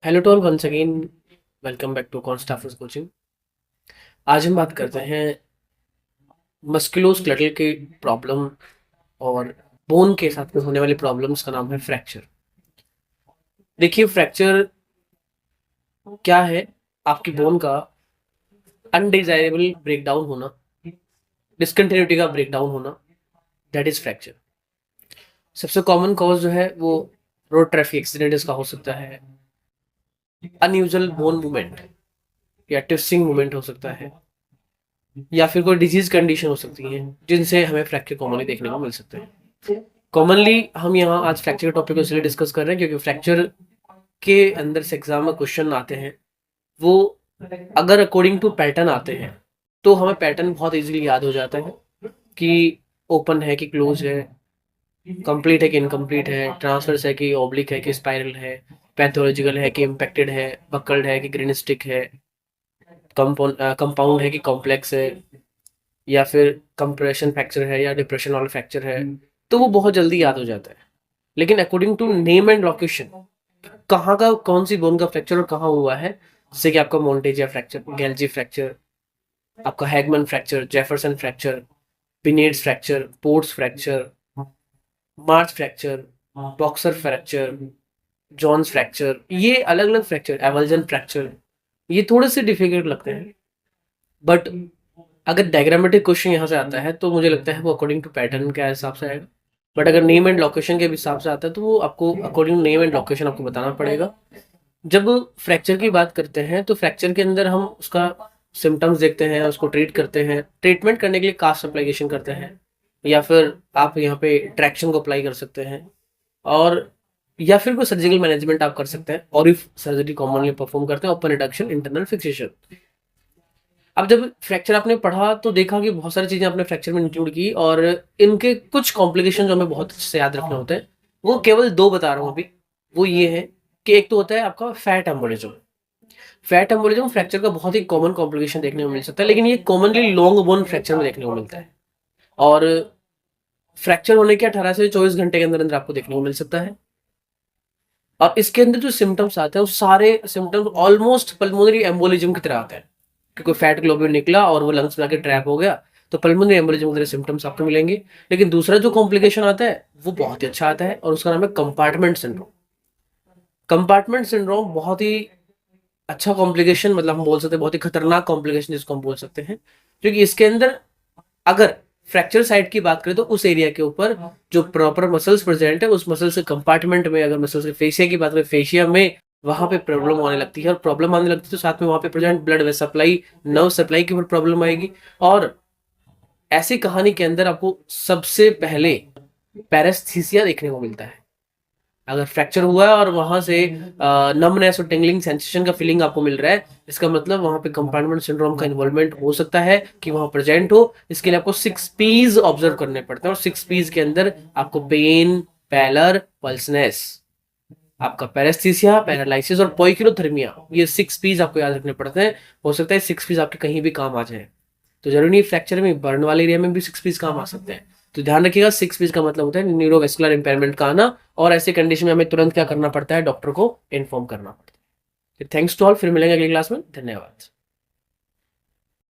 Hello to all once again. Welcome back to कॉन्स्टाफर्स coaching. आज हम बात करते हैं मस्कुलोस्केलेटल के प्रॉब्लम और बोन के साथ में होने वाली प्रॉब्लम्स का नाम है फ्रैक्चर। देखिए, फ्रैक्चर क्या है? आपकी बोन का अनडिजायरेबल ब्रेकडाउन होना, डिसकंटिन्यूटी का ब्रेकडाउन होना, दैट इज फ्रैक्चर। सबसे कॉमन कॉज जो है वो रोड ट्रैफिक एक्सीडेंट इसका हो सकता है, अनयूजुअल बोन मूवमेंट या ट्विस्टिंग मूवमेंट हो सकता है, या फिर कोई डिजीज कंडीशन हो सकती है जिनसे हमें फ्रैक्चर कॉमनली देखने को मिल सकते हैं। कॉमनली हम यहाँ आज फ्रैक्चर के टॉपिक को इसलिए डिस्कस कर रहे हैं क्योंकि फ्रैक्चर के अंदर से एग्जाम में क्वेश्चन आते हैं, वो अगर अकॉर्डिंग टू पैटर्न आते हैं तो हमें पैटर्न बहुत इजीली याद हो जाता है कि ओपन है कि क्लोज है, कंप्लीट है कि इनकम्प्लीट है, ट्रांसवर्स है कि ओब्लिक है कि स्पाइरल है, पैथोलॉजिकल है कि इम्पैक्टेड है, बकल्ड है कि ग्रीन स्टिक है, कंपाउंड है कि कॉम्प्लेक्स है, या फिर कंप्रेशन फ्रैक्चर है या डिप्रेशन वाला फ्रैक्चर है, तो वो बहुत जल्दी याद हो जाता है। लेकिन according to name and location, कहाँ का कौन सी बोन का फ्रैक्चर और कहाँ हुआ है, जैसे कि आपका मोन्टेजिया फ्रैक्चर, गैल्जी फ्रैक्चर, आपका hangman fracture, Jefferson fracture, Bennett's fracture, Pott's fracture, march fracture, boxer fracture, Jones fracture, ये अलग अलग फ्रैक्चर, एवल्जन फ्रैक्चर, ये थोड़े से डिफिकल्ट लगते हैं। बट अगर डायग्रामेटिक क्वेश्चन यहाँ से आता है तो मुझे लगता है वो अकॉर्डिंग टू पैटर्न के हिसाब से आएगा। बट अगर नेम एंड लोकेशन के हिसाब से आता है तो वो आपको according to name and location आपको बताना पड़ेगा। जब फ्रैक्चर की बात करते हैं तो फ्रैक्चर के अंदर हम उसका सिम्टम्स देखते हैं, उसको ट्रीट करते हैं। ट्रीटमेंट करने के लिए कास्ट अप्लीकेशन करते हैं, या फिर आप यहाँ पे ट्रैक्शन को अप्लाई कर सकते हैं, और या फिर कोई सर्जिकल मैनेजमेंट आप कर सकते हैं, और इफ सर्जरी कॉमनली परफॉर्म करते हैं, ओपन रिडक्शन, इंटरनल फिक्सेशन। अब जब फ्रैक्चर आपने पढ़ा तो देखा कि बहुत सारी चीजें आपने फ्रैक्चर में इंक्लूड की, और इनके कुछ कॉम्प्लिकेशन जो हमें बहुत अच्छे से याद रखने होते हैं, वो केवल दो बता रहा हूँ अभी। वो ये है कि एक तो होता है आपका fat embolism. Fat embolism fracture का बहुत ही कॉमन कॉम्प्लिकेशन देखने को मिल सकता है, लेकिन ये कॉमनली लॉन्ग बोन फ्रैक्चर में देखने को मिलता है, और फ्रैक्चर होने के 18 से 24 घंटे के अंदर अंदर आपको देखने को मिल सकता है। और इसके अंदर जो सिम्टम्स आते हैं वो सारे सिम्टम्स ऑलमोस्ट पल्मोनरी एम्बोलिज्म की तरह आते हैं, क्योंकि फैट ग्लोब्यूल निकला और वो लंग्स में आके ट्रैप हो गया, तो पल्मोनरी एम्बोलिज्म के तरह सिम्टम्स आपको मिलेंगे। लेकिन दूसरा जो कॉम्प्लिकेशन आता है वो बहुत ही अच्छा आता है, और उसका नाम है कंपार्टमेंट सिंड्रोम। कंपार्टमेंट सिंड्रोम बहुत ही अच्छा कॉम्प्लिकेशन, मतलब हम बोल सकते हैं बहुत ही खतरनाक कॉम्प्लिकेशन जिसको हम बोल सकते हैं, क्योंकि इसके अंदर अगर फ्रैक्चर साइट की बात करें तो उस एरिया के ऊपर जो प्रॉपर मसल्स प्रेजेंट है, उस मसल्स के कंपार्टमेंट में, अगर मसल्स के फेशिया की बात करें, फेशिया में वहां पे प्रॉब्लम आने लगती है, और प्रॉब्लम आने लगती है तो साथ में वहां पे present blood supply, nerve supply की ऊपर प्रॉब्लम आएगी। और ऐसी कहानी के अंदर आपको सबसे पहले पैरेस्थीसिया देखने को मिलता है। अगर फ्रैक्चर हुआ है और वहां से नमनेस और टिंगलिंग सेंसेशन का फीलिंग आपको मिल रहा है, इसका मतलब वहां पे कंपार्टमेंट सिंड्रोम का इन्वॉल्वमेंट हो सकता है कि वहां प्रेजेंट हो। इसके लिए आपको 6 P's ऑब्जर्व करने पड़ते हैं, और 6 P's के अंदर आपको पेन, पैलर, पल्सनेस, आपका पैरेस्थीसिया, पैरालिसिस और पोइकिलोथर्मिया, ये 6 P's आपको याद रखने पड़ते हैं। हो सकता है 6 P's आपके कहीं भी काम आ जाए, तो जरूरी नहीं फ्रैक्चर में, बर्न वाले एरिया में भी 6 P's काम आ सकते हैं। तो ध्यान रखिएगा, 6 P's का मतलब होता है न्यूरोवेस्कुलर इंपेयरमेंट का आना, और ऐसे कंडीशन में हमें तुरंत क्या करना पड़ता है, डॉक्टर को इन्फॉर्म करना पड़ता है। थैंक्स टू ऑल, फिर मिलेंगे अगली क्लास में। धन्यवाद।